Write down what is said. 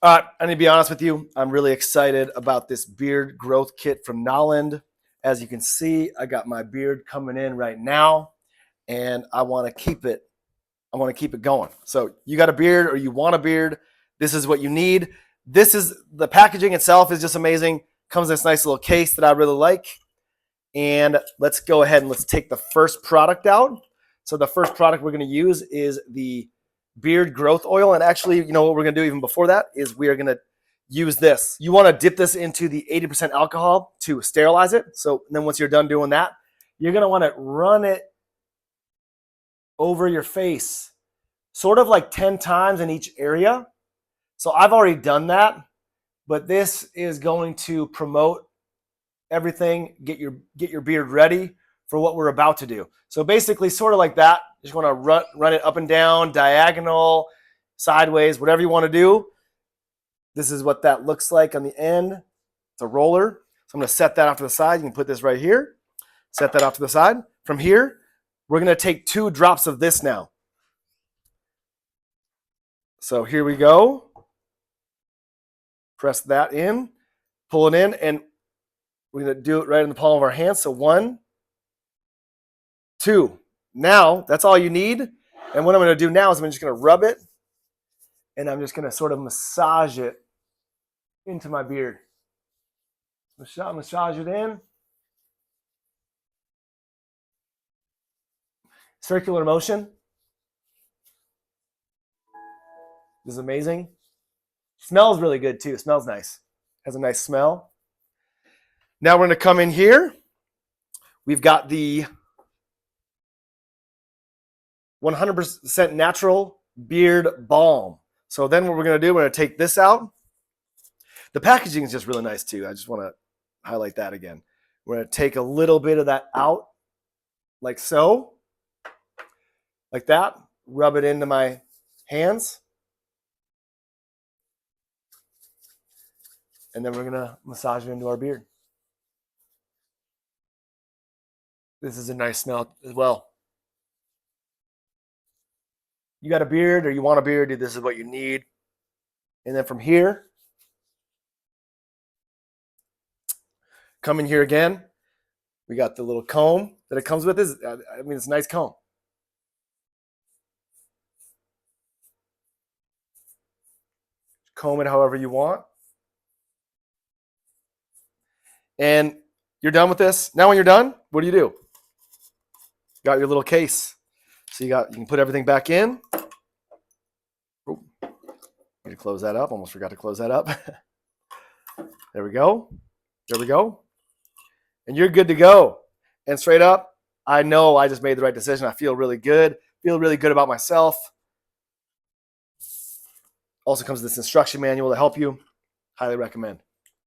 I need to be honest with you. I'm really excited about this beard growth kit from Naland. As you can see, I got my beard coming in right now, and I want to keep it. I want to keep it going. So you got a beard or you want a beard, this is what you need. This is the packaging itself is just amazing. Comes in this nice little case that I really like. And let's go ahead and let's take the first product out. So the first product we're going to use is the beard growth oil. And actually, you know what we're going to do even before that is we are going to use this. You want to dip this into the 80% alcohol to sterilize it. So then once you're done doing that, you're going to want to run it over your face, sort of like 10 times in each area. So I've already done that, but this is going to promote everything, get your beard ready for what we're about to do. So basically sort of like that. Just want to run it up and down, diagonal, sideways, whatever you want to do. This is what that looks like on the end. It's a roller. So I'm going to set that off to the side. You can put this right here. Set that off to the side. From here, we're going to take 2 drops of this now. So here we go. Press that in, pull it in, and we're going to do it right in the palm of our hands. So 1, 2. Now, that's all you need. And what I'm going to do now is I'm just going to rub it, and I'm just going to sort of massage it into my beard. Massage it in. Circular motion. This is amazing. Smells really good too. It smells nice. Has a nice smell. Now we're going to come in here. We've got the 100% natural beard balm. So then what we're going to do, we're going to take this out. The packaging is just really nice too. I just want to highlight that again. We're going to take a little bit of that out, like so, like that. Rub it into my hands. And then we're going to massage it into our beard. This is a nice smell as well. You got a beard or you want a beard, dude, this is what you need. And then from here, come in here again. We got the little comb that it comes with. It's a nice comb. Comb it however you want. And you're done with this. Now when you're done, what do? You got your little case. So you can put everything back in. Ooh, need to close that up. Almost forgot to close that up. There we go. There we go. And you're good to go. And straight up, I know I just made the right decision. I feel really good. Feel really good about myself. Also comes with this instruction manual to help you. Highly recommend.